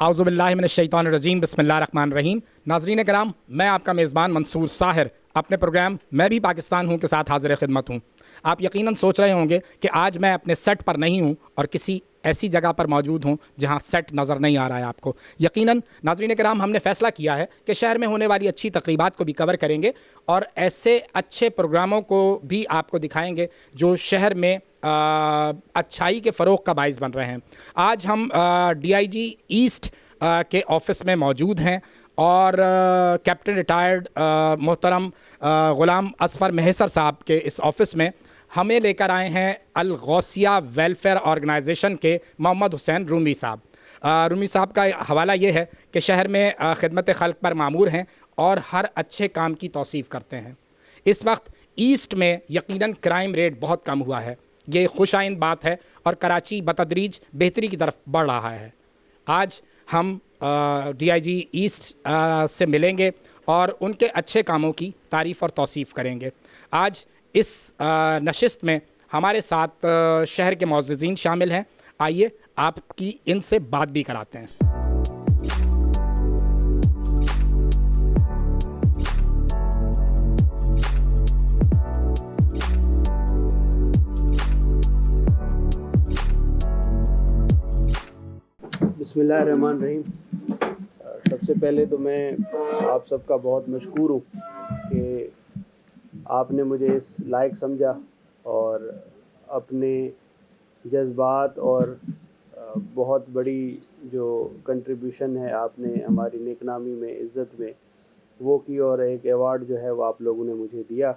आउज़ुबिल्लाहिमिनश्शैतानिर्रजीम बिस्मिल्लाहिर्रहमानिर्रहीम। नाज़रीन कराम, मैं आपका मेज़बान मंसूर साहिर अपने प्रोग्राम मैं भी पाकिस्तान हूँ के साथ हाज़िर खिदमत हूँ। आप यकीनन सोच रहे होंगे कि आज मैं अपने सेट पर नहीं हूँ और किसी ऐसी जगह पर मौजूद हूँ जहाँ सेट नज़र नहीं आ रहा है आपको। यकीनन नाज़रीन कराम, हमने फ़ैसला किया है कि शहर में होने वाली अच्छी तक़रीबात को भी कवर करेंगे और ऐसे अच्छे प्रोग्रामों को भी आपको दिखाएँगे जो शहर में अच्छाई के फ़रोग़ का बाइस बन रहे हैं। आज हम DIG ईस्ट के ऑफ़िस में मौजूद हैं और कैप्टन रिटायर्ड मोहतरम ग़ुलाम असफ़र मेहसर साहब के इस ऑफ़िस में हमें लेकर आए हैं अल गौसिया वेलफेयर ऑर्गेनाइजेशन के मोहम्मद हुसैन रूमी साहब। रूमी साहब का हवाला ये है कि शहर में खिदमत खल्क़ पर मामूर हैं और हर अच्छे काम की तौसीफ़ करते हैं। इस वक्त ईस्ट में यकीनन क्राइम रेट बहुत कम हुआ है, ये खुशाइंद बात है और कराची बतदरीज बेहतरी की तरफ बढ़ रहा है। आज हम DIG ईस्ट से मिलेंगे और उनके अच्छे कामों की तारीफ़ और तौसीफ़ करेंगे। आज इस नशिस्त में हमारे साथ शहर के मुअज़्ज़िज़ीन शामिल हैं। आइए आपकी इनसे बात भी कराते हैं। बिस्मिल्लाहिर्रहमानिर्रहीम। सबसे पहले तो मैं आप सबका बहुत मशकूर हूँ कि आपने मुझे इस लायक समझा और अपने जज्बात और बहुत बड़ी जो कंट्रीब्यूशन है आपने हमारी नेकनामी में, इज़्ज़त में वो की और एक एवार्ड जो है वो आप लोगों ने मुझे दिया।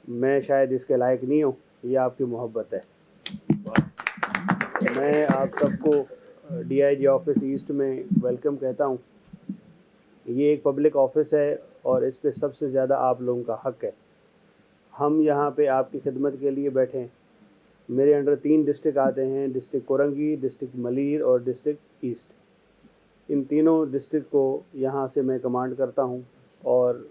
मैं शायद इसके लायक नहीं हूँ, ये आपकी मोहब्बत है। मैं आप सबको DIG ऑफ़िस ईस्ट में वेलकम कहता हूँ। ये एक पब्लिक ऑफ़िस है और इस पे सबसे ज़्यादा आप लोगों का हक़ है। हम यहाँ पे आपकी खिदमत के लिए बैठे हैं। मेरे अंडर 3 डिस्ट्रिक्ट आते हैं, डिस्ट्रिक्ट कोरंगी, डिस्ट्रिक्ट मलीर और डिस्ट्रिक्ट ईस्ट। इन तीनों डिस्ट्रिक्ट को यहाँ से मैं कमांड करता हूँ और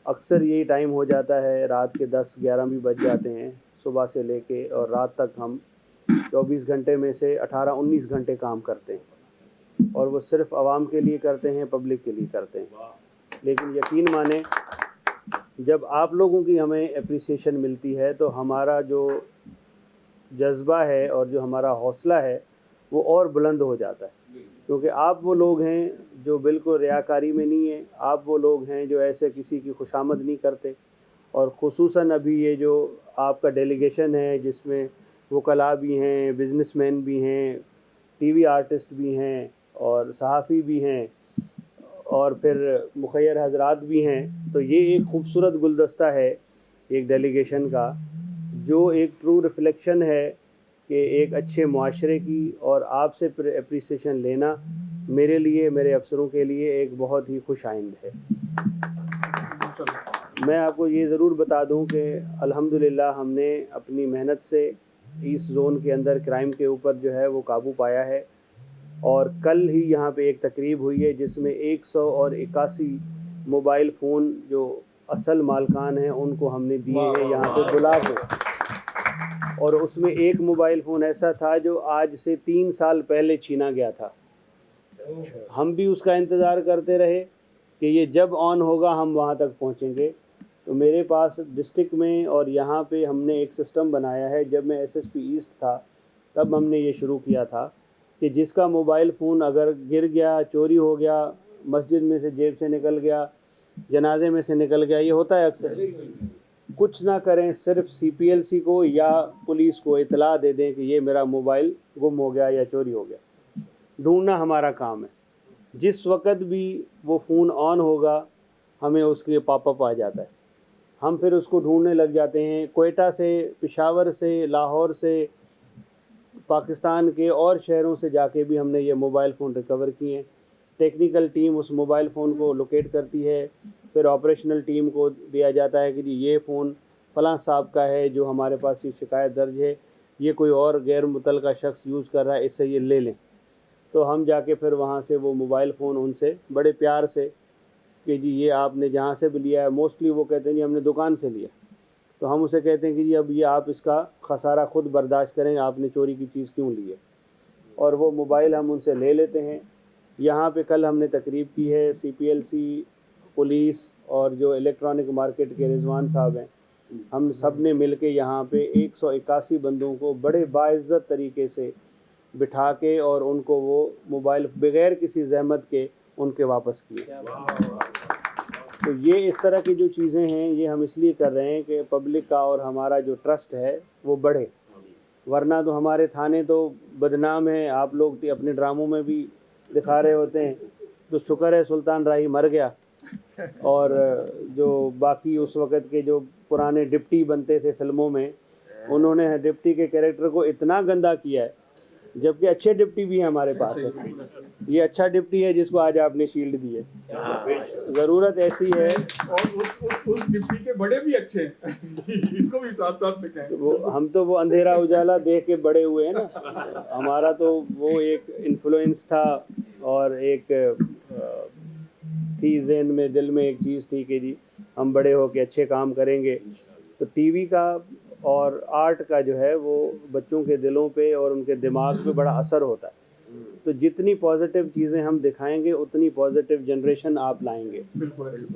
अक्सर यही टाइम हो जाता है, रात के 10-11 भी बज जाते हैं सुबह से लेके और रात तक। हम 24 घंटे में से 18-19 घंटे काम करते हैं और वो सिर्फ़ आवाम के लिए करते हैं, पब्लिक के लिए करते हैं। लेकिन यकीन माने, जब आप लोगों की हमें एप्रिसिएशन मिलती है तो हमारा जो जज्बा है और जो हमारा हौसला है वो और बुलंद हो जाता है, क्योंकि आप वो लोग हैं जो बिल्कुल रियाकारी में नहीं है। आप वो लोग हैं जो ऐसे किसी की खुशामद नहीं करते। और ख़ुसूसन अभी ये जो आपका डेलीगेशन है जिसमें वकला भी हैं, बिज़नेसमैन भी हैं, TV आर्टिस्ट भी हैं और सहाफ़ी भी हैं और फिर मुखय्यर हज़रात भी हैं, तो ये एक ख़ूबसूरत गुलदस्ता है एक डेलीगेशन का, जो एक ट्रू रिफ़्लेक्शन है कि एक अच्छे मुआशरे की। और आपसे एप्रिसिएशन लेना मेरे लिए, मेरे अफसरों के लिए एक बहुत ही खुश आइंद है। मैं आपको ये ज़रूर बता दूं कि अल्हम्दुलिल्लाह हमने अपनी मेहनत से इस जोन के अंदर क्राइम के ऊपर जो है वो काबू पाया है। और कल ही यहाँ पे एक तकरीब हुई है जिसमें 181 मोबाइल फ़ोन जो असल मालकान हैं उनको हमने दिए हैं यहाँ पे बुला के। और उसमें एक मोबाइल फ़ोन ऐसा था जो आज से 3 साल पहले छीना गया था। हम भी उसका इंतज़ार करते रहे कि ये जब ऑन होगा हम वहाँ तक पहुँचेंगे। तो मेरे पास डिस्ट्रिक्ट में और यहाँ पे हमने एक सिस्टम बनाया है। जब मैं SSP ईस्ट था तब हमने ये शुरू किया था कि जिसका मोबाइल फ़ोन अगर गिर गया, चोरी हो गया, मस्जिद में से जेब से निकल गया, जनाजे में से निकल गया, ये होता है अक्सर, कुछ ना करें, सिर्फ CPLC को या पुलिस को इतला दे दें कि ये मेरा मोबाइल गुम हो गया या चोरी हो गया। ढूंढना हमारा काम है। जिस वक़्त भी वो फ़ोन ऑन होगा हमें उसके पॉपअप आ जाता है, हम फिर उसको ढूंढने लग जाते हैं। कोयटा से, पेशावर से, लाहौर से, पाकिस्तान के और शहरों से जाके भी हमने ये मोबाइल फ़ोन रिकवर किए हैं। टेक्निकल टीम उस मोबाइल फ़ोन को लोकेट करती है, फिर ऑपरेशनल टीम को दिया जाता है कि जी ये फ़ोन फ़लाँ साहब का है जो हमारे पास ये शिकायत दर्ज है, ये कोई और गैर मुतल्लका शख्स यूज़ कर रहा है, इससे ये ले लें। तो हम जाके फिर वहाँ से वो मोबाइल फ़ोन उनसे बड़े प्यार से कि जी ये आपने जहाँ से भी लिया है, मोस्टली वो कहते हैं जी हमने दुकान से लिया, तो हम उसे कहते हैं कि जी अब ये आप इसका खसारा ख़ुद बर्दाश्त करें, आपने चोरी की चीज़ क्यों ली है। और वो मोबाइल हम उनसे ले लेते हैं। यहाँ पे कल हमने तकरीब की है, CPLC, पुलिस और जो इलेक्ट्रॉनिक मार्केट के रिजवान साहब हैं, हम सब ने मिल के यहाँ पे 181 बंदों को बड़े बाइज़्ज़त तरीके से बिठा के और उनको वो मोबाइल बग़ैर किसी ज़हमत के उनके वापस किए। तो ये इस तरह की जो चीज़ें हैं ये हम इसलिए कर रहे हैं कि पब्लिक का और हमारा जो ट्रस्ट है वो बढ़े, वरना तो हमारे थाने तो बदनाम हैं। आप लोग अपने ड्रामों में भी दिखा रहे होते हैं, तो शुक्र है सुल्तान राही मर गया और जो बाकी उस वक़्त के जो पुराने डिप्टी बनते थे फिल्मों में, उन्होंने डिप्टी के कैरेक्टर को इतना गंदा किया है, जबकि अच्छे डिप्टी भी हैं हमारे पास है। ये अच्छा डिप्टी है जिसको आज आपने शील्ड दी है। ज़रूरत ऐसी है। और उस डिप्टी के बड़े भी अच्छे हैं इसको भी साथ साथ में कहें। हम तो वो अंधेरा उजाला देख के बड़े हुए हैं ना। हमारा तो वो एक इन्फ्लुएंस था और एक थी ज़हन में, दिल में एक चीज़ थी कि जी हम बड़े हो के अच्छे काम करेंगे। तो टीवी का और आर्ट का जो है वो बच्चों के दिलों पे और उनके दिमाग पे बड़ा असर होता है। तो जितनी पॉजिटिव चीज़ें हम दिखाएंगे उतनी पॉजिटिव जनरेशन आप लाएंगे।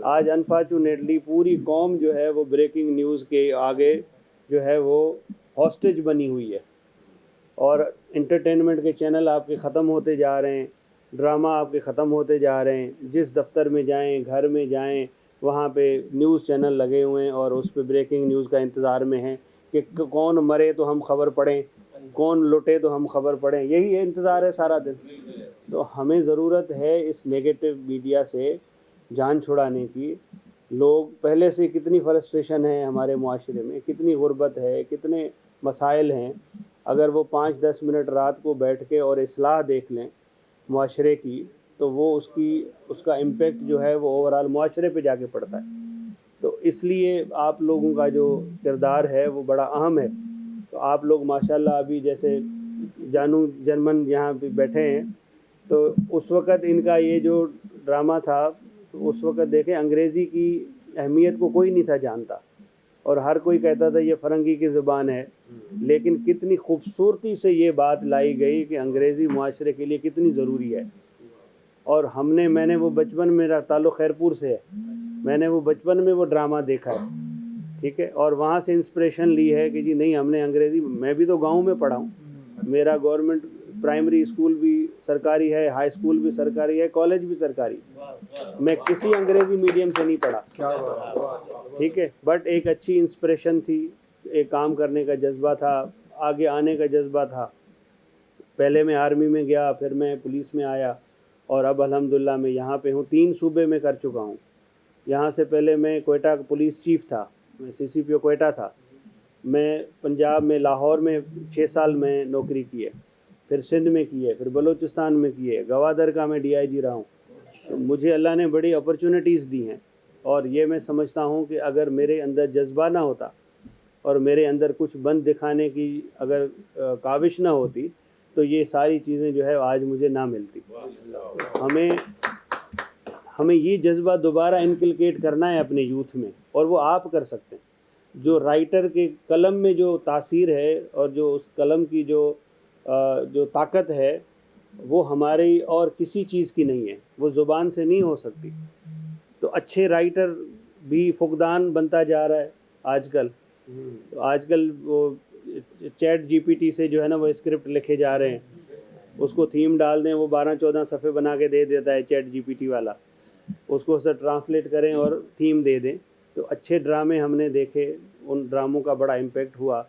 आज अनफॉर्चुनेटली पूरी कौम जो है वो ब्रेकिंग न्यूज़ के आगे जो है वो हॉस्टेज बनी हुई है और एंटरटेनमेंट के चैनल आपके ख़त्म होते जा रहे हैं, ड्रामा आपके ख़त्म होते जा रहे हैं। जिस दफ्तर में जाएं, घर में जाएं, वहाँ पे न्यूज़ चैनल लगे हुए हैं और उस पे ब्रेकिंग न्यूज़ का इंतज़ार में हैं कि कौन मरे तो हम खबर पढ़ें, कौन लुटे तो हम खबर पढ़ें, यही इंतज़ार है सारा दिन। तो हमें ज़रूरत है इस नेगेटिव मीडिया से जान छुड़ाने की। लोग पहले से कितनी फ्रस्ट्रेशन है हमारे मुआशरे में, कितनी गुर्बत है, कितने मसाइल हैं। अगर वो 5-10 मिनट रात को बैठ के और इस्लाह देख लें मुआशरे की, तो वो उसका इम्पेक्ट जो है वो ओवरऑल मुआशरे पे जाके पड़ता है। तो इसलिए आप लोगों का जो किरदार है वो बड़ा अहम है। तो आप लोग माशाल्लाह अभी जैसे जानू जर्मन यहाँ पे बैठे हैं, तो उस वक़्त इनका ये जो ड्रामा था, तो उस वक़्त देखें अंग्रेज़ी की अहमियत को कोई नहीं था जानता और हर कोई कहता था ये फ़रंगी की ज़ुबान है। लेकिन कितनी खूबसूरती से ये बात लाई गई कि अंग्रेज़ी मुआशरे के लिए कितनी ज़रूरी है। और मैंने वो बचपन, मेरा ताल्लुक़ खैरपुर से है, मैंने वो बचपन में वो ड्रामा देखा है, ठीक है, और वहाँ से इंस्पिरेशन ली है कि जी नहीं, हमने अंग्रेज़ी, मैं भी तो गांव में पढ़ा हूँ, मेरा गवर्नमेंट प्राइमरी स्कूल भी सरकारी है, हाई स्कूल भी सरकारी है, कॉलेज भी सरकारी, मैं किसी अंग्रेज़ी मीडियम से नहीं पढ़ा, ठीक है, बट एक अच्छी इंस्पिरेशन थी, एक काम करने का जज्बा था, आगे आने का जज्बा था। पहले मैं आर्मी में गया, फिर मैं पुलिस में आया और अब अल्हम्दुलिल्लाह मैं यहाँ पे हूँ। 3 सूबे में कर चुका हूँ। यहाँ से पहले मैं क्वेटा पुलिस चीफ था, मैं CCPO क्वेटा था। मैं पंजाब में लाहौर में 6 साल में नौकरी की है, फिर सिंध में की है, फिर बलूचिस्तान में की है, गवादर का मैं DIG रहा हूँ। तो मुझे अल्लाह ने बड़ी अपॉर्चुनिटीज़ दी हैं और ये मैं समझता हूँ कि अगर मेरे अंदर जज्बा ना होता और मेरे अंदर कुछ बंद दिखाने की अगर काविश ना होती, तो ये सारी चीज़ें जो है आज मुझे ना मिलती। हमें ये जज्बा दोबारा इनकलकेट करना है अपने यूथ में, और वो आप कर सकते हैं। जो राइटर के कलम में जो तासीर है और जो उस कलम की जो ताकत है, वो हमारी और किसी चीज़ की नहीं है, वो ज़ुबान से नहीं हो सकती। तो अच्छे राइटर भी फुकदान बनता जा रहा है आजकल। तो आजकल वो चैट GPT से जो है ना वो स्क्रिप्ट लिखे जा रहे हैं, उसको थीम डाल दें, वो 12-14 सफ़े बना के दे देता है चैट GPT वाला, उसको सर ट्रांसलेट करें और थीम दे दें। तो अच्छे ड्रामे हमने देखे, उन ड्रामों का बड़ा इम्पेक्ट हुआ।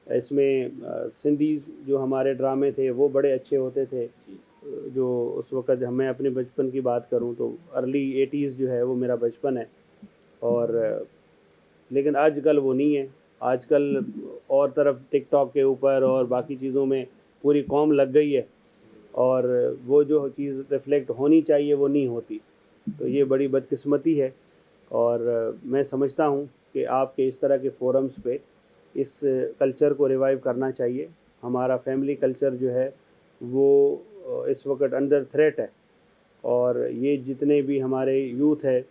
इसमें सिंधी जो हमारे ड्रामे थे वो बड़े अच्छे होते थे। जो उस वक़्त मैं अपने बचपन की बात करूं तो अर्ली 80s जो है वो मेरा बचपन है, और लेकिन आजकल वो नहीं है। आजकल और तरफ टिकटॉक के ऊपर और बाकी चीज़ों में पूरी कौम लग गई है और वो जो चीज़ रिफ़्लेक्ट होनी चाहिए वो नहीं होती। तो ये बड़ी बदकिस्मती है और मैं समझता हूँ कि आपके इस तरह के फोरम्स पे इस कल्चर को रिवाइव करना चाहिए। हमारा फैमिली कल्चर जो है वो इस वक्त अंडर थ्रेट है और ये जितने भी हमारे यूथ है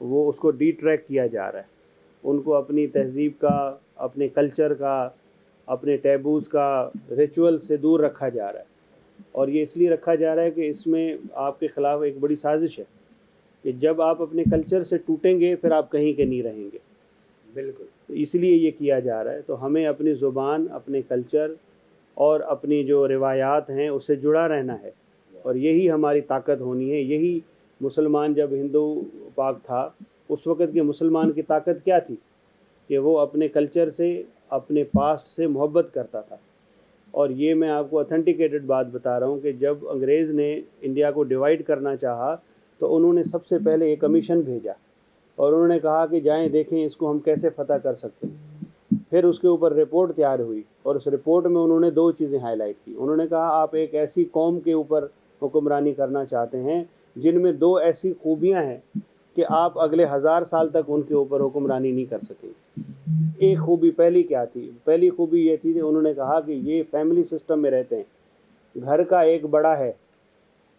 वो उसको डिट्रैक किया जा रहा है। उनको अपनी तहज़ीब का, अपने कल्चर का, अपने टैबूज़ का, रिचुअल से दूर रखा जा रहा है। और ये इसलिए रखा जा रहा है कि इसमें आपके ख़िलाफ़ एक बड़ी साजिश है कि जब आप अपने कल्चर से टूटेंगे फिर आप कहीं के नहीं रहेंगे। बिल्कुल। तो इसलिए ये किया जा रहा है। तो हमें अपनी ज़ुबान, अपने कल्चर और अपनी जो रिवायात हैं उससे जुड़ा रहना है, और यही हमारी ताकत होनी है। यही मुसलमान, जब हिंदू पाक था उस वक़्त के मुसलमान की ताकत क्या थी कि वो अपने कल्चर से, अपने पास्ट से मोहब्बत करता था। और ये मैं आपको ऑथेंटिकेटेड बात बता रहा हूँ कि जब अंग्रेज़ ने इंडिया को डिवाइड करना चाहा तो उन्होंने सबसे पहले एक कमीशन भेजा और उन्होंने कहा कि जाएं देखें इसको हम कैसे फ़तह कर सकते हैं। फिर उसके ऊपर रिपोर्ट तैयार हुई और उस रिपोर्ट में उन्होंने दो चीज़ें हाईलाइट की। उन्होंने कहा आप एक ऐसी कौम के ऊपर हुक्मरानी करना चाहते हैं जिनमें दो ऐसी खूबियां हैं कि आप अगले 1000 साल तक उनके ऊपर हुक्मरानी नहीं कर सकेंगे। एक खूबी पहली क्या थी? पहली खूबी ये थी कि उन्होंने कहा कि ये फैमिली सिस्टम में रहते हैं, घर का एक बड़ा है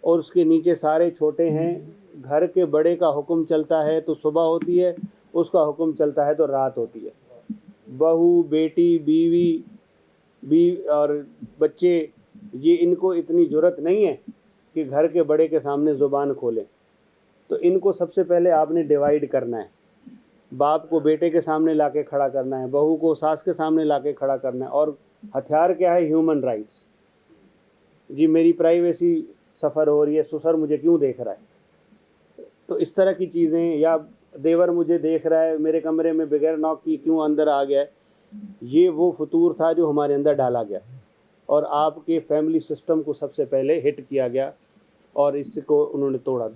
और उसके नीचे सारे छोटे हैं। घर के बड़े का हुक्म चलता है तो सुबह होती है, उसका हुक्म चलता है तो रात होती है। बहू, बेटी, बीवी और बच्चे, ये इनको इतनी ज़रूरत नहीं है कि घर के बड़े के सामने ज़ुबान खोलें। तो इनको सबसे पहले आपने डिवाइड करना है। बाप को बेटे के सामने लाके खड़ा करना है, बहू को सास के सामने लाके खड़ा करना है। और हथियार क्या है? Human rights. जी मेरी प्राइवेसी सफ़र हो रही है, ससुर मुझे क्यों देख रहा है? तो इस तरह की चीज़ें, या देवर मुझे देख रहा है, मेरे कमरे में बगैर नॉक की क्यों अंदर आ गया है। ये वो फतूर था जो हमारे अंदर डाला गया और आपके फैमिली सिस्टम को सबसे पहले हिट किया गया और इसको उन्होंने तोड़ा।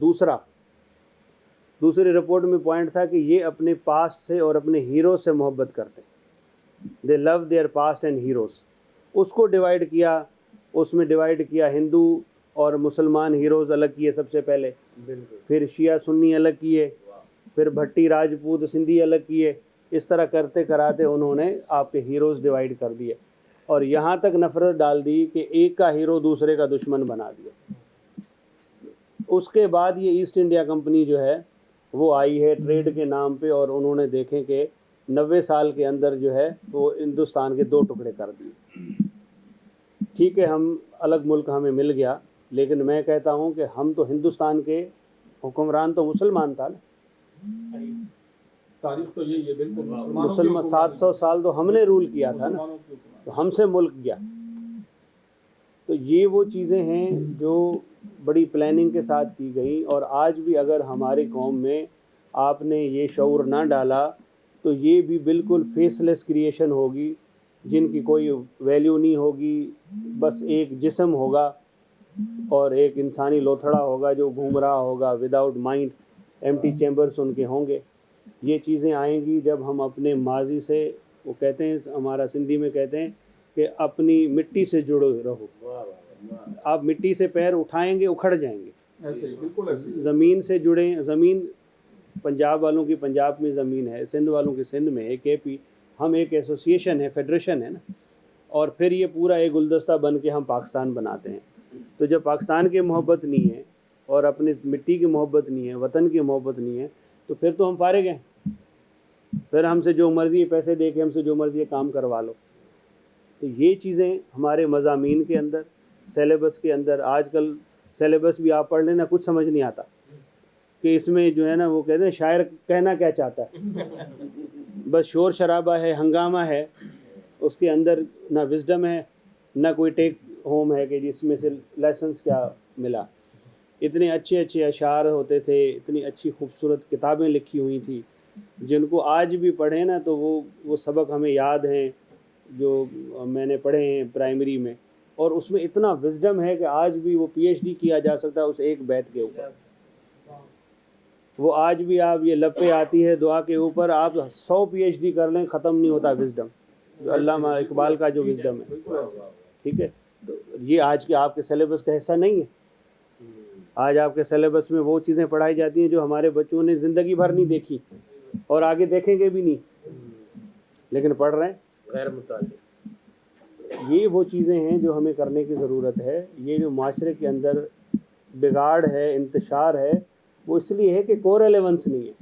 दूसरी रिपोर्ट में पॉइंट था कि ये अपने पास्ट से और अपने हीरो से मोहब्बत करते हैं। दे love there past and heroes. उसको डिवाइड किया, उसमें डिवाइड किया हिंदू और मुसलमान हीरोज़ अलग किए सबसे पहले, फिर शिया सुन्नी अलग किए, फिर भट्टी राजपूत सिंधी अलग किए। इस तरह करते कराते उन्होंने आपके हीरोज़ डिवाइड कर दिए और यहाँ तक नफ़रत डाल दी कि एक का हीरो दूसरे का दुश्मन बना दिया। उसके बाद ये ईस्ट इंडिया कंपनी जो है वो आई है ट्रेड के नाम पे और उन्होंने देखें कि 90 साल के अंदर जो है वो हिंदुस्तान के 2 टुकड़े कर दिए। ठीक है, हम अलग मुल्क हमें मिल गया, लेकिन मैं कहता हूँ कि हम तो हिंदुस्तान के हुक्मरान तो मुसलमान था ना। तारीख तो यही है, बिल्कुल मुसलमान 700 साल तो हमने रूल किया था ना, तो हमसे मुल्क गया। तो ये वो चीज़ें हैं जो बड़ी प्लानिंग के साथ की गई। और आज भी अगर हमारी कौम में आपने ये शऊर ना डाला तो ये भी बिल्कुल फेसलेस क्रिएशन होगी जिनकी कोई वैल्यू नहीं होगी। बस एक जिस्म होगा और एक इंसानी लोथड़ा होगा जो घूम रहा होगा विदाउट माइंड, एम्प्टी चैम्बर्स उनके होंगे। ये चीज़ें आएंगी जब हम अपने माजी से, वो कहते हैं, हमारा सिंधी में कहते हैं कि अपनी मिट्टी से जुड़े रहो। आप मिट्टी से पैर उठाएंगे उखड़ जाएंगे। ऐसे ही, बिल्कुल ऐसे। ज़मीन से जुड़े। ज़मीन पंजाब वालों की पंजाब में ज़मीन है, सिंध वालों की सिंध में है, केपी। हम एक एसोसिएशन है, फेडरेशन है ना, और फिर ये पूरा एक गुलदस्ता बन के हम पाकिस्तान बनाते हैं। तो जब पाकिस्तान की मोहब्बत नहीं है और अपनी मिट्टी की मोहब्बत नहीं है, वतन की मोहब्बत नहीं है, तो फिर तो हम फारिग हैं। फिर हमसे जो मर्ज़ी पैसे दे के हमसे जो मर्ज़ी काम करवा लो। तो ये चीज़ें हमारे मज़ामीन के अंदर, सेलेबस के अंदर, आजकल सेलेबस भी आप पढ़ लेना कुछ समझ नहीं आता कि इसमें जो है ना, वो कहते हैं शायर कहना क्या चाहता है। बस शोर शराबा है, हंगामा है, उसके अंदर ना विजडम है ना कोई टेक होम है कि जिसमें से लेसन्स क्या मिला। इतने अच्छे अच्छे अशार होते थे, इतनी अच्छी खूबसूरत किताबें लिखी हुई थी जिनको आज भी पढ़े ना तो वो सबक हमें याद हैं जो मैंने पढ़े हैं प्राइमरी में, और उसमें इतना विजडम है कि आज भी वो PhD किया जा सकता है उस एक बैत के ऊपर। वो आज भी आप ये लपे आती है दुआ के ऊपर, आप 100 PhD कर लें ख़त्म नहीं होता विजडम, जो अल्लामा इकबाल का जो विजडम है। ठीक है, तो ये आज के आपके सिलेबस का हिस्सा नहीं है। आज आपके सिलेबस में वो चीज़ें पढ़ाई जाती हैं जो हमारे बच्चों ने ज़िंदगी भर नहीं देखी और आगे देखेंगे भी नहीं, लेकिन पढ़ रहे हैं गैर मुताल्लिक़। ये वो चीज़ें हैं जो हमें करने की ज़रूरत है। ये जो माशरे के अंदर बिगाड़ है, इंतशार है, वो इसलिए है कि कोरेलेवेंस नहीं है।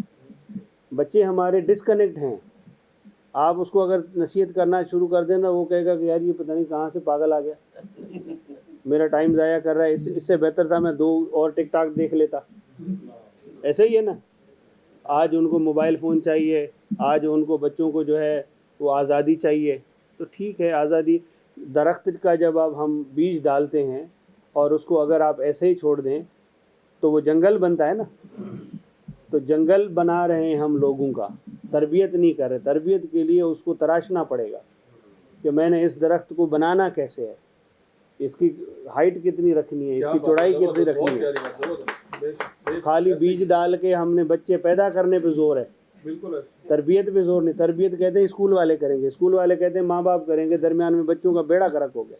बच्चे हमारे डिस्कनेक्ट हैं। आप उसको अगर नसीहत करना शुरू कर देना, वो कहेगा कि यार ये पता नहीं कहाँ से पागल आ गया। मेरा टाइम ज़ाया कर रहा है, इससे बेहतर था मैं 2 और टिकटॉक देख लेता। ऐसे ही है ना, आज उनको मोबाइल फ़ोन चाहिए, आज उनको बच्चों को जो है वो आज़ादी चाहिए। तो ठीक है, आज़ादी, दरख्त का जब अब हम बीज डालते हैं और उसको अगर आप ऐसे ही छोड़ दें तो वो जंगल बनता है ना। तो जंगल बना रहे हैं हम लोगों का, तरबियत नहीं कर रहे। तरबियत के लिए उसको तराशना पड़ेगा कि मैंने इस दरख्त को बनाना कैसे है, इसकी हाइट कितनी रखनी है, इसकी चौड़ाई कितनी रखनी है। खाली बीज डाल के हमने बच्चे पैदा करने पे जोर है, बिल्कुल तरबियत पे जोर नहीं। तरबियत कहते हैं स्कूल वाले करेंगे, स्कूल वाले कहते हैं माँ बाप करेंगे, दरमियान में बच्चों का बेड़ा गर्क हो गया।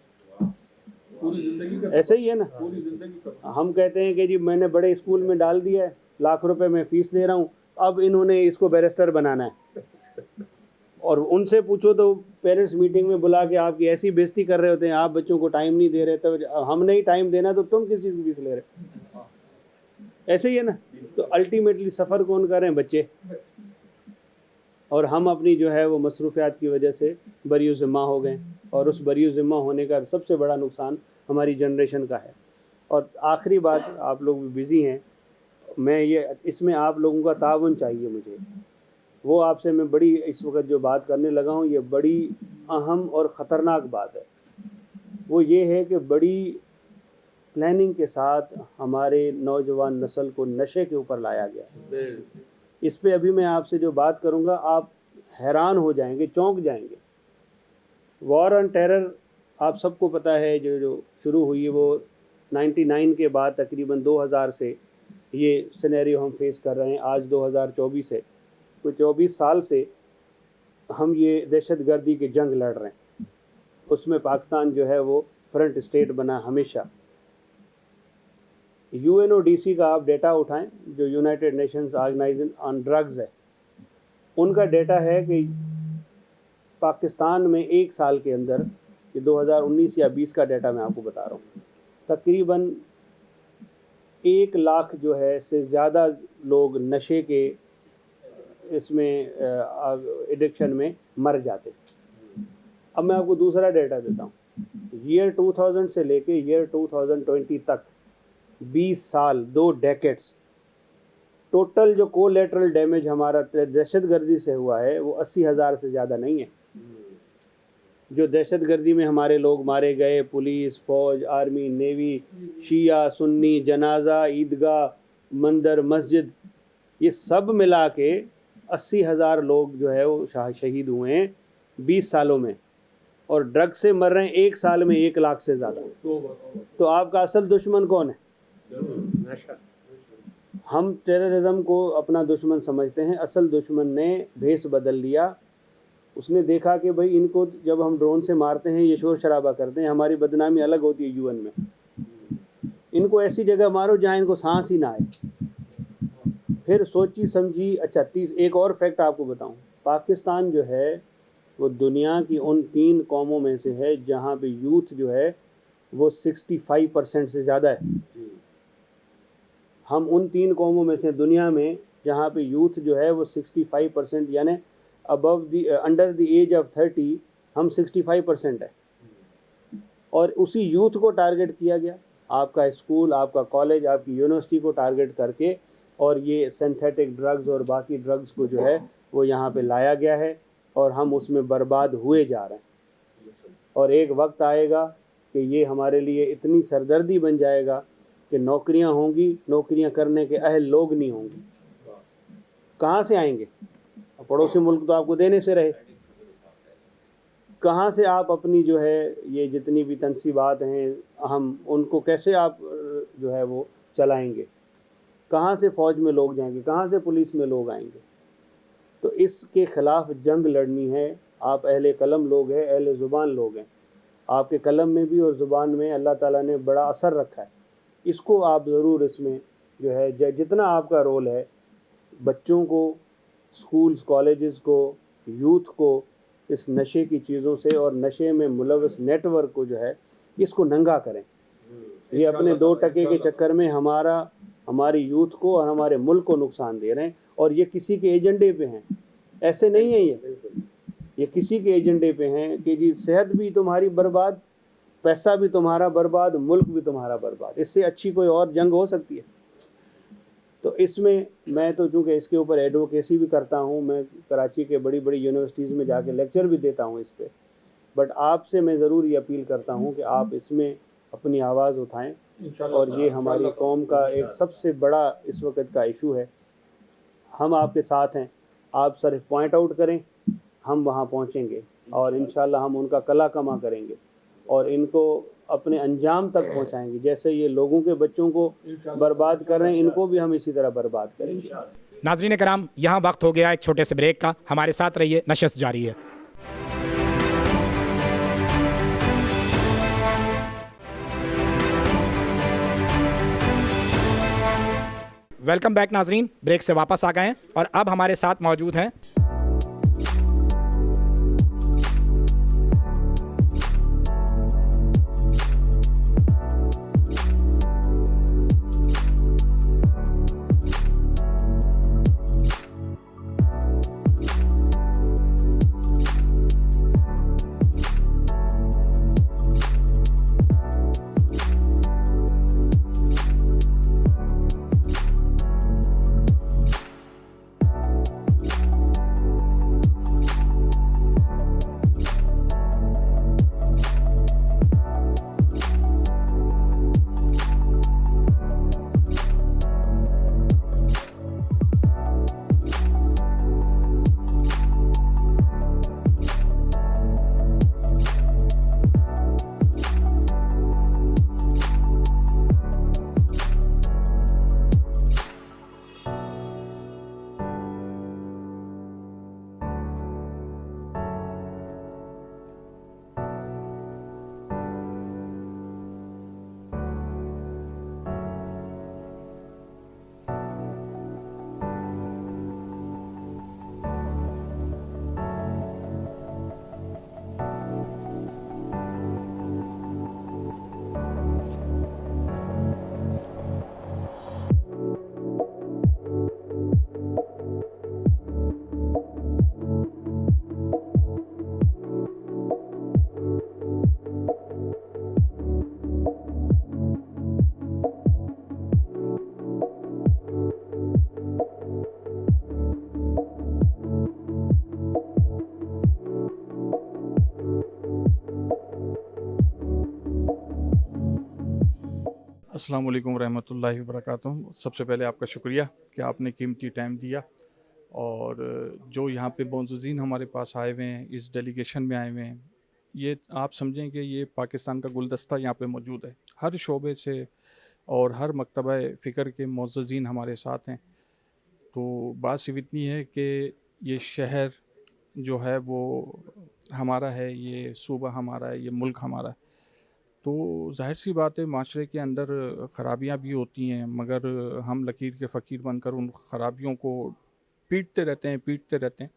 पूरी जिंदगी ऐसे ही है ना, पूरी जिंदगी हम कहते हैं कि जी मैंने बड़े स्कूल में डाल दिया है, लाख रुपए में फ़ीस दे रहा हूँ, अब इन्होंने इसको बैरिस्टर बनाना है। और उनसे पूछो तो पेरेंट्स मीटिंग में बुला के आपकी ऐसी बेइज्जती कर रहे होते हैं, आप बच्चों को टाइम नहीं दे रहे, तो हमने ही टाइम देना तो तुम किस चीज़ की फीस ले रहे। ऐसे ही है ना। तो अल्टीमेटली सफ़र कौन कर रहे हैं, बच्चे। और हम अपनी जो है वो मसरूफियात की वजह से बरी ज़िम्मा हो गए, और उस बरी ज़िम्मा होने का सबसे बड़ा नुकसान हमारी जनरेशन का है। और आखिरी बात, आप लोग भी बिज़ी हैं, मैं ये इसमें आप लोगों का ताउन चाहिए मुझे। वो आपसे मैं बड़ी इस वक्त जो बात करने लगा हूँ, ये बड़ी अहम और ख़तरनाक बात है। वो ये है कि बड़ी प्लानिंग के साथ हमारे नौजवान नस्ल को नशे के ऊपर लाया गया है। इस पे अभी मैं आपसे जो बात करूँगा आप हैरान हो जाएंगे, चौंक जाएंगे। वॉर ऑन टेरर आप सबको पता है, जो शुरू हुई है वो 99 के बाद तकरीबन 2000 से ये सिनेरियो हम फेस कर रहे हैं। आज 2024 है, तो 24 साल से हम ये दहशतगर्दी की जंग लड़ रहे हैं। उसमें पाकिस्तान जो है वो फ्रंट स्टेट बना हमेशा। UNODC का आप डेटा उठाएं, जो United Nations Organization on Drugs है, उनका डेटा है कि पाकिस्तान में एक साल के अंदर, ये 2019 या 20 का डेटा मैं आपको बता रहा हूँ, तकरीबन 1 लाख जो है से ज़्यादा लोग नशे के इसमें एडिक्शन में मर जाते। अब मैं आपको दूसरा डेटा देता हूँ। ईयर 2000 से लेके ईयर 2020 तक 20 साल, 2 डेकेड्स, टोटल जो कोलेटरल डैमेज हमारा दहशतगर्दी से हुआ है वो 80,000 से ज़्यादा नहीं है। जो दहशतगर्दी में हमारे लोग मारे गए, पुलिस, फौज, आर्मी, नेवी, शिया, सुन्नी, जनाजा, ईदगाह, मंदिर, मस्जिद, ये सब मिला के 80,000 लोग जो है वो शहीद हुए हैं 20 सालों में। और ड्रग से मर रहे हैं एक साल में 1 लाख से ज़्यादा। तो आपका असल दुश्मन कौन है? हम टेररिज्म को अपना दुश्मन समझते हैं, असल दुश्मन ने भेस बदल लिया। उसने देखा कि भाई इनको जब हम ड्रोन से मारते हैं, ये शोर शराबा करते हैं, हमारी बदनामी अलग होती है UN में, इनको ऐसी जगह मारो जहाँ इनको सांस ही ना आए। फिर सोची समझी, अच्छा एक और फैक्ट आपको बताऊं, पाकिस्तान जो है वो दुनिया की उन 3 कौमों में से है जहाँ पे यूथ जो है वो 65% से ज़्यादा है। हम उन 3 कौमों में से दुनिया में जहाँ पे यूथ जो है वो 65%, यानी अंडर द एज ऑफ 30 हम 65% है। और उसी यूथ को टारगेट किया गया, आपका स्कूल, आपका कॉलेज, आपकी यूनिवर्सिटी को टारगेट करके, और ये सिंथेटिक ड्रग्स और बाकी ड्रग्स को जो है वो यहाँ पे लाया गया है, और हम उसमें बर्बाद हुए जा रहे हैं। और एक वक्त आएगा कि ये हमारे लिए इतनी सरदर्दी बन जाएगा कि नौकरियां होंगी, नौकरियां करने के अहल लोग नहीं होंगे। कहाँ से आएंगे? पड़ोसी मुल्क तो आपको देने से रहे। कहाँ से आप अपनी जो है ये जितनी भी तनसीबात हैं, हम उनको कैसे आप जो है वो चलाएंगे? कहाँ से फ़ौज में लोग जाएंगे? कहाँ से पुलिस में लोग आएंगे? तो इसके ख़िलाफ़ जंग लड़नी है। आप अहले कलम लोग हैं, अहले ज़ुबान लोग हैं, आपके कलम में भी और ज़ुबान में अल्लाह ताला ने बड़ा असर रखा है। इसको आप ज़रूर इसमें जो है जितना आपका रोल है, बच्चों को, स्कूल्स, कॉलेजेस को, यूथ को इस नशे की चीज़ों से और नशे में मुलव्वस नेटवर्क को जो है इसको नंगा करें। ये अपने 2 टके के चक्कर में हमारी यूथ को और हमारे मुल्क को नुकसान दे रहे हैं, और ये किसी के एजेंडे पे हैं। ऐसे नहीं है ये किसी के एजेंडे पे हैं कि जी सेहत भी तुम्हारी बर्बाद, पैसा भी तुम्हारा बर्बाद, मुल्क भी तुम्हारा बर्बाद। इससे अच्छी कोई और जंग हो सकती है? तो इसमें मैं तो चूँकि इसके ऊपर एडवोकेसी भी करता हूँ, मैं कराची के बड़ी बड़ी यूनिवर्सिटीज़ में जाके लेक्चर भी देता हूँ इस पे, बट आपसे मैं ज़रूर ये अपील करता हूँ कि आप इसमें अपनी आवाज़ उठाएं, और ये हमारी कौम का एक सबसे बड़ा इस वक्त का इशू है। हम आपके साथ हैं, आप सिर्फ पॉइंट आउट करें, हम वहाँ पहुँचेंगे और इंशाल्लाह हम उनका कला कमा करेंगे और इनको अपने अंजाम तक पहुँचाएंगे। जैसे ये लोगों के बच्चों को बर्बाद कर रहे हैं, इनको भी हम इसी तरह बर्बाद करेंगे। नाजरीन कराम, यहाँ वक्त हो गया एक छोटे से ब्रेक का। हमारे साथ रहिए, नशिस्त जारी है। वेलकम बैक नाजरीन, ब्रेक से वापस आ गए हैं और अब हमारे साथ मौजूद हैं अस्सलाम वालेकुम रहमतुल्लाहि व बरकातुहू। सबसे पहले आपका शुक्रिया कि आपने कीमती टाइम दिया, और जो यहाँ पे मोअज़्ज़िज़ीन हमारे पास आए हुए हैं, इस डेलीगेशन में आए हुए हैं, ये आप समझें कि ये पाकिस्तान का गुलदस्ता यहाँ पे मौजूद है। हर शोबे से और हर मकतबा फ़िक्र के मोअज़्ज़िज़ीन हमारे साथ हैं। तो बात सिर्फ इतनी है कि ये शहर जो है वो हमारा है, ये सूबा हमारा है, ये मुल्क हमारा है। तो ज़ाहिर सी बात है, माशरे के अंदर ख़राबियाँ भी होती हैं, मगर हम लकीर के फ़कीर बनकर उन ख़राबियों को पीटते रहते हैं।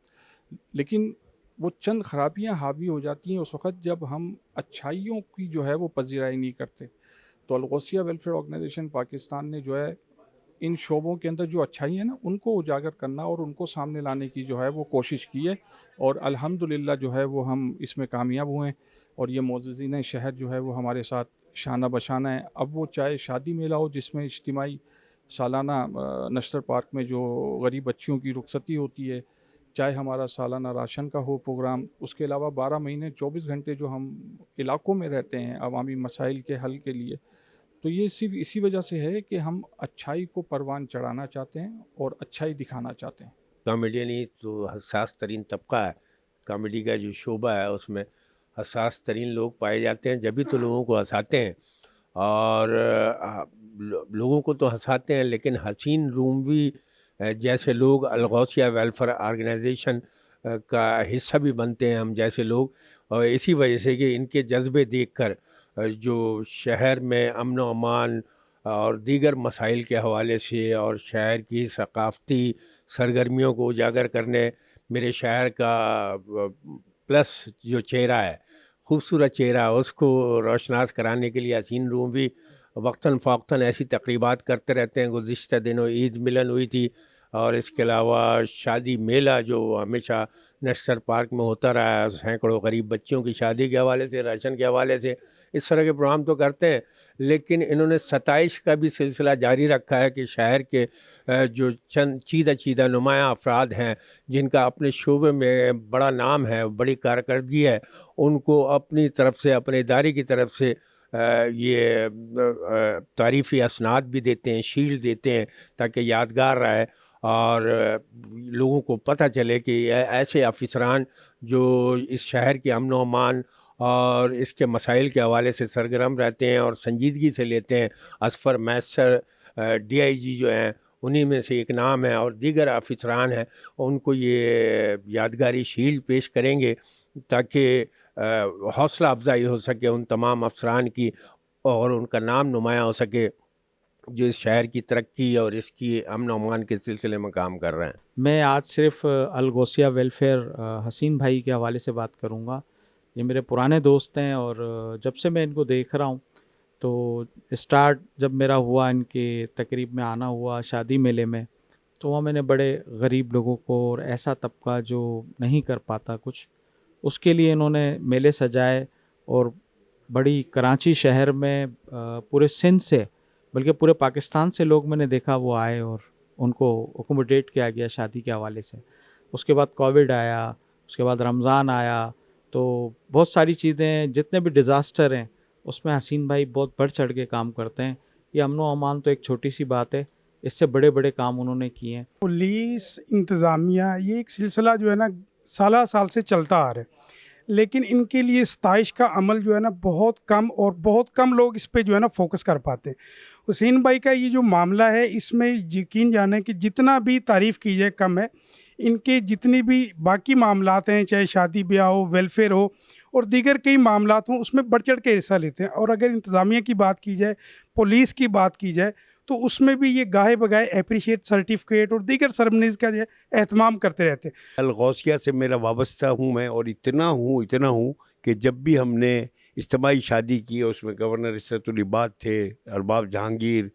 लेकिन वो चंद ख़राबियाँ हावी हो जाती हैं उस वक़्त जब हम अच्छाइयों की जो है वो पज़ीराई नहीं करते। तो अल-गौसिया वेलफेयर ऑर्गेनाइजेशन पाकिस्तान ने जो है इन शोबों के अंदर जो अच्छाई है ना, उनको उजागर करना और उनको सामने लाने की जो है वो कोशिश की है, और अल्हम्दुलिल्लाह जो है वो हम इसमें कामयाब हुए हैं। और ये मोअज़्ज़िज़ीन शहर जो है वो हमारे साथ शाना बशाना है। अब वो चाहे शादी मेला हो जिसमें इज्तिमाई सालाना नश्तर पार्क में जो गरीब बच्चियों की रुखसती होती है, चाहे हमारा सालाना राशन का हो प्रोग्राम, उसके अलावा 12 महीने 24 घंटे जो हम इलाक़ों में रहते हैं अवामी मसाइल के हल के लिए। तो ये सिर्फ इसी वजह से है कि हम अच्छाई को परवान चढ़ाना चाहते हैं और अच्छाई दिखाना चाहते हैं। कॉमेडियन ही तो हसास तरीन तबका है। कॉमेडी का जो शोबा है उसमें हसास तरीन लोग पाए जाते हैं, जब भी तो लोगों को हंसाते हैं। और लोगों को तो हंसाते हैं, लेकिन हसीन रूम भी जैसे लोग अल-गौसिया वेलफेयर ऑर्गेनाइजेशन का हिस्सा भी बनते हैं हम जैसे लोग। और इसी वजह से कि इनके जज्बे देखकर जो शहर में अमन व अमान और दीगर मसाइल के हवाले से और शहर की सकाफ़ती सरगर्मियों को उजागर करने, मेरे शहर का प्लस जो चेहरा है, खूबसूरत चेहरा, उसको रोशनास कराने के लिए हसीन रूम भी वक्तन फ़ौक्तन ऐसी तकरीबात करते रहते हैं। गुज़िश्ता दिनों ईद मिलन हुई थी, और इसके अलावा शादी मेला जो हमेशा नेशनल पार्क में होता रहा है, सैकड़ों गरीब बच्चियों की शादी के हवाले से, राशन के हवाले से, इस तरह के प्रोग्राम तो करते हैं। लेकिन इन्होंने 27 का भी सिलसिला जारी रखा है कि शहर के जो चंद चीदा नुमाया अफराद हैं जिनका अपने शोबे में बड़ा नाम है, बड़ी कारकर्दगी है, उनको अपनी तरफ से, अपने इदारे की तरफ से ये तारीफ़ी असनाद भी देते हैं, शील्ड देते हैं, ताकि यादगार रहे और लोगों को पता चले कि ऐसे अफसरान जो इस शहर के अमन व अमान और इसके मसाइल के हवाले से सरगर्म रहते हैं और संजीदगी से लेते हैं। असफ़र मैसर DIG जो हैं उन्हीं में से एक नाम है, और दीगर अफसरान हैं, उनको ये यादगारी शील्ड पेश करेंगे ताकि हौसला अफजाई हो सके उन तमाम अफसरान की और उनका नाम नुमाया हो सके जो इस शहर की तरक्की और इसकी अमन अमान के सिलसिले में काम कर रहे हैं। मैं आज सिर्फ अलगोसिया वेलफेयर हसीन भाई के हवाले से बात करूंगा। ये मेरे पुराने दोस्त हैं और जब से मैं इनको देख रहा हूँ तो स्टार्ट जब मेरा हुआ इनके तकरीब में आना हुआ शादी मेले में, तो वहाँ मैंने बड़े गरीब लोगों को और ऐसा तबका जो नहीं कर पाता कुछ, उसके लिए इन्होंने मेले सजाए और बड़ी कराची शहर में पूरे सिंध से बल्कि पूरे पाकिस्तान से लोग मैंने देखा वो आए और उनको अकोमोडेट किया गया शादी के हवाले से। उसके बाद कोविड आया, उसके बाद रमज़ान आया, तो बहुत सारी चीज़ें, जितने भी डिज़ास्टर हैं उसमें हसीन भाई बहुत बढ़ चढ़ के काम करते हैं। ये अमन व अमान तो एक छोटी सी बात है, इससे बड़े बड़े काम उन्होंने किए हैं। पुलिस इंतज़ामिया ये एक सिलसिला जो है ना साल से चलता आ रहा है, लेकिन इनके लिए 27 का अमल जो है ना बहुत कम, और बहुत कम लोग इस पे जो है ना फोकस कर पाते हैं। हुसैन भाई का ये जो मामला है इसमें यकीन जाने कि जितना भी तारीफ़ की जाए कम है। इनके जितनी भी बाकी मामलात हैं, चाहे शादी ब्याह हो, वेलफेयर हो और दीगर कई मामलात हों, उसमें बढ़ चढ़ के हिस्सा लेते हैं। और अगर इंतज़ामिया की बात की जाए, पुलिस की बात की जाए, तो उसमें भी ये गाहे बगाए अप्रिशिएट सर्टिफिकेट और दीगर सरमनीज़ का जो है एहतमाम करते रहते हैं। अलगौसिया से मेरा वाबस्ता हूँ मैं, और इतना हूँ कि जब भी हमने इज्तिमाई शादी की उसमें गवर्नर इस्सतुल इबाद थे, अरबाब जहांगीर,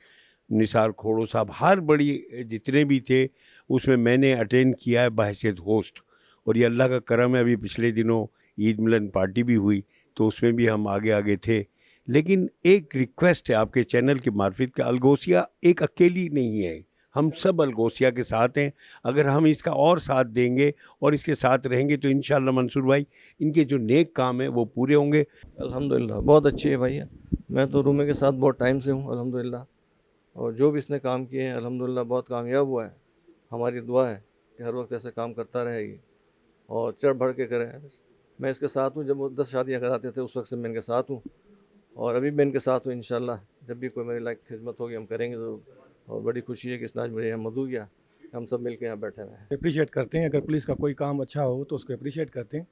निसार खोड़ो साहब, हर बड़ी जितने भी थे उसमें मैंने अटेंड किया है बहैसियत होस्ट। और ये अल्लाह का करम है, अभी पिछले दिनों ईद मिलन पार्टी भी हुई तो उसमें भी हम आगे थे। लेकिन एक रिक्वेस्ट है आपके चैनल की मार्फत कि अलगोसिया एक अकेली नहीं है, हम सब अलगोसिया के साथ हैं। अगर हम इसका और साथ देंगे और इसके साथ रहेंगे तो इंशाअल्लाह मंसूर भाई इनके जो नेक काम है वो पूरे होंगे। अल्हम्दुलिल्लाह बहुत अच्छी है भाई। मैं तो रूमे के साथ बहुत टाइम से हूँ अल्हम्दुलिल्लाह, और जो भी इसने काम किए हैं अल्हम्दुलिल्लाह बहुत कामयाब हुआ है। हमारी दुआ है कि हर वक्त ऐसे काम करता रहेगी और चढ़ बढ़ के करे। मैं इसके साथ हूँ, जब वो 10 शादियाँ कराते थे उस वक्त से मैं इनके साथ हूँ और अभी मैं इनके साथ हूँ। इंशाल्लाह जब भी कोई मेरी लायक खिदमत होगी हम करेंगे ज़रूर। और बड़ी खुशी है कि इसने आज मुझे यहाँ मदू किया, हम सब मिल के यहाँ बैठे हुए हैं। अप्रिशिएट करते हैं, अगर पुलिस का कोई काम अच्छा हो तो उसको अप्रिशिएट करते हैं।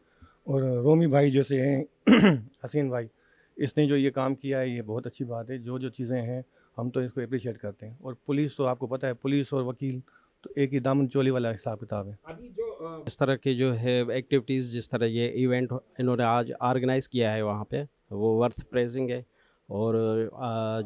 और रोमी भाई जैसे हैं हसीन भाई, इसने जो ये काम किया है ये बहुत अच्छी बात है। जो चीज़ें हैं हम तो इसको अप्रिशिएट करते हैं। और पुलिस तो आपको पता है, पुलिस और वकील तो एक ही दामन चोली वाला हिसाब किताब है। अभी जो इस तरह के जो है एक्टिविटीज़, जिस तरह ये इवेंट इन्होंने आज ऑर्गेनाइज़ किया है वहाँ पे, वो वर्थ प्रेजिंग है। और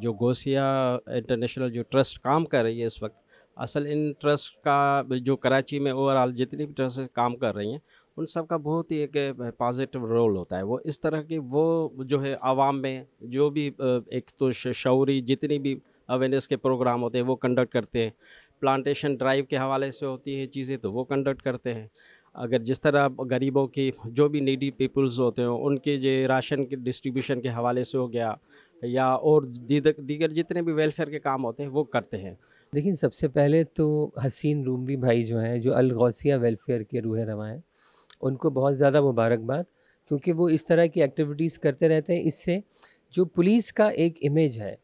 जो गोसिया इंटरनेशनल जो ट्रस्ट काम कर रही है इस वक्त, असल इन ट्रस्ट का जो कराची में ओवरऑल जितनी भी ट्रस्ट काम कर रही हैं उन सब का बहुत ही एक पॉजिटिव रोल होता है। वो इस तरह की वो जो है आवाम में जो भी एक तो शऊरी जितनी भी अवेयरनेस के प्रोग्राम होते हैं वो कंडक्ट करते हैं। प्लांटेशन ड्राइव के हवाले से होती है चीज़ें तो वो कंडक्ट करते हैं। अगर जिस तरह गरीबों की जो भी नीडी पीपल्स होते हैं उनके जो राशन के डिस्ट्रीब्यूशन के हवाले से हो गया, या और दीगर जितने भी वेलफेयर के काम होते हैं वो करते हैं। लेकिन सबसे पहले तो हसीन रूमी भाई जो हैं, जो अलगौसिया वेलफेयर के रूह रवां हैं, उनको बहुत ज़्यादा मुबारकबाद, क्योंकि वो इस तरह की एक्टिविटीज़ करते रहते हैं। इससे जो पुलिस का एक इमेज है,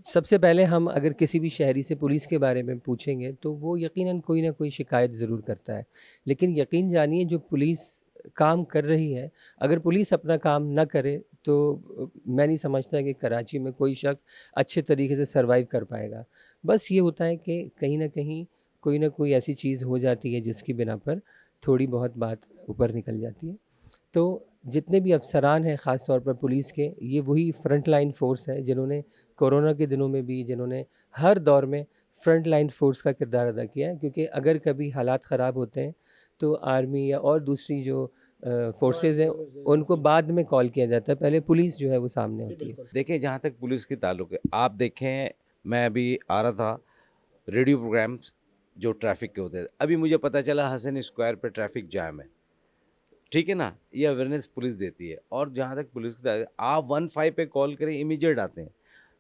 सबसे पहले हम अगर किसी भी शहरी से पुलिस के बारे में पूछेंगे तो वो यकीनन कोई ना कोई शिकायत ज़रूर करता है। लेकिन यकीन जानिए जो पुलिस काम कर रही है, अगर पुलिस अपना काम ना करे तो मैं नहीं समझता कि कराची में कोई शख्स अच्छे तरीके से सर्वाइव कर पाएगा। बस ये होता है कि कहीं ना कोई ऐसी चीज़ हो जाती है जिसकी बिना पर थोड़ी बहुत बात ऊपर निकल जाती है। तो जितने भी अफसरान हैं ख़ास तौर पर पुलिस के, ये वही फ्रंट लाइन फोर्स है जिन्होंने कोरोना के दिनों में भी, जिन्होंने हर दौर में फ्रंट लाइन फोर्स का किरदार अदा किया है। क्योंकि अगर कभी हालात ख़राब होते हैं तो आर्मी या और दूसरी जो फोर्सेस हैं उनको बाद में कॉल किया जाता है, पहले पुलिस जो है वो सामने होती है। देखिए, जहाँ तक पुलिस की ताल्लुक है, आप देखें, मैं अभी आ रहा था, रेडियो प्रोग्राम्स जो ट्रैफिक के होते थे, अभी मुझे पता चला हसन स्क्वायर पे ट्रैफिक जाम है, ठीक है ना, ये अवेयरनेस पुलिस देती है। और जहाँ तक पुलिस की ताल्लुक, आप 15 पे कॉल करें, इमीडिएट आते हैं।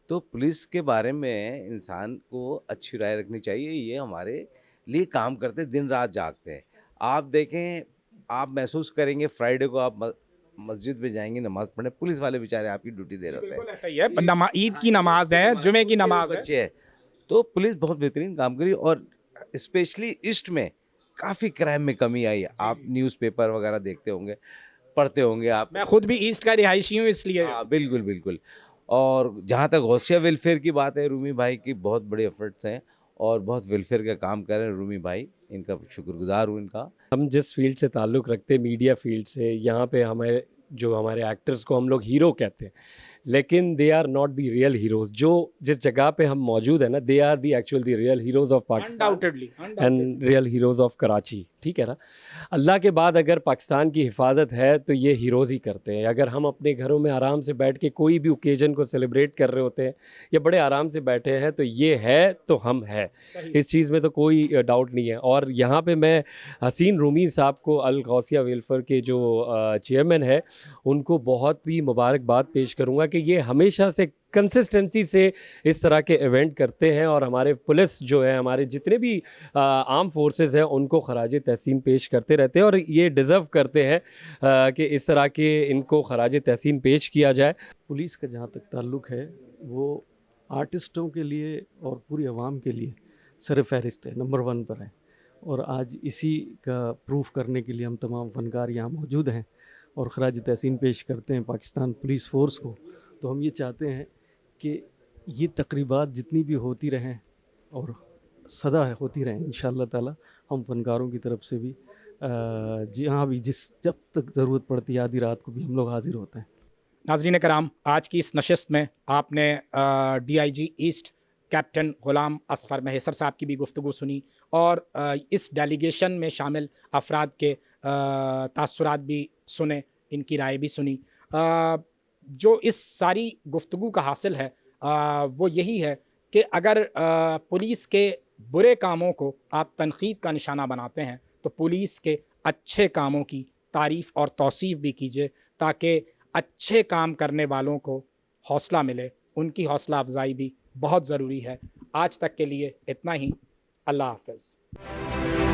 तो पुलिस के बारे में इंसान को अच्छी राय रखनी चाहिए, ये हमारे लिए काम करते, दिन रात जागते हैं। आप देखें, आप महसूस करेंगे फ्राइडे को आप मस्जिद में जाएंगे नमाज पढ़ने, पुलिस वाले बेचारे आपकी ड्यूटी दे रहे होते हैं। बिल्कुल ऐसा ही है, ईद की नमाज है, जुमे की नमाज है, बच्चे हैं, तो पुलिस बहुत बेहतरीन काम करी। और स्पेशली ईस्ट में काफ़ी क्राइम में कमी आई है। आप न्यूज़पेपर वगैरह देखते होंगे, पढ़ते होंगे आप। मैं खुद भी ईस्ट का रिहायशी हूँ इसलिए। हाँ, बिल्कुल बिल्कुल। और जहाँ तक गौसिया वेलफेयर की बात है, रूमी भाई की बहुत बड़े एफर्ट्स हैं और बहुत वेलफेयर का काम कर रहे हैं रूमी भाई, इनका शुक्रगुजार हूँ इनका। हम जिस फील्ड से ताल्लुक़ रखते हैं, मीडिया फील्ड से, यहाँ पे हमारे एक्टर्स को हम लोग हीरो कहते हैं, लेकिन they are not the real heroes. जो जिस जगह पे हम मौजूद है ना, they are the real heroes of Pakistan and real heroes of Karachi, ठीक है ना। अल्लाह के बाद अगर पाकिस्तान की हिफाजत है तो ये हीरोज़ ही करते हैं। अगर हम अपने घरों में आराम से बैठ के कोई भी ओकेजन को सेलिब्रेट कर रहे होते हैं या बड़े आराम से बैठे हैं, तो ये है तो हम है, इस चीज़ में तो कोई डाउट नहीं है। और यहाँ पे मैं हसीन रूमी साहब को, अल गौसिया वेलफेयर के जो चेयरमैन है, उनको बहुत ही मुबारकबाद पेश करूँगा कि ये हमेशा से कंसिस्टेंसी से इस तरह के इवेंट करते हैं और हमारे पुलिस जो है, हमारे जितने भी आर्म फोर्सेस हैं, उनको खराज तहसीन पेश करते रहते हैं और ये डिज़र्व करते हैं कि इस तरह के इनको खराज तहसीन पेश किया जाए। पुलिस का जहाँ तक ताल्लुक़ है, वो आर्टिस्टों के लिए और पूरी आवाम के लिए सर फहरिस्त है, नंबर 1 पर है। और आज इसी का प्रूफ करने के लिए हम तमाम फ़नकार यहाँ मौजूद हैं और खराज तहसीन पेश करते हैं पाकिस्तान पुलिस फ़ोर्स को। तो हम ये चाहते हैं कि ये तकरीबात जितनी भी होती रहें और सदा होती रहें इंशाअल्लाह ताला। हम फ़नकारों की तरफ से भी जहाँ भी जब तक ज़रूरत पड़ती है, आधी रात को भी हम लोग हाज़िर होते हैं। नाज़रीन कराम, आज की इस नशिस्त में आपने DIG ईस्ट कैप्टन ग़ुलाम असफ़र महसर साहब की भी गुफ्तगू सुनी और इस डेलीगेशन में शामिल अफराद के तासुरात भी सुने, इनकी राय भी सुनी। जो इस सारी गुफ्तगू का हासिल है वो यही है कि अगर पुलिस के बुरे कामों को आप तनक़ीद का निशाना बनाते हैं तो पुलिस के अच्छे कामों की तारीफ़ और तौसीफ़ भी कीजिए, ताकि अच्छे काम करने वालों को हौसला मिले। उनकी हौसला अफजाई भी बहुत ज़रूरी है। आज तक के लिए इतना ही। अल्लाह हाफ़िज़।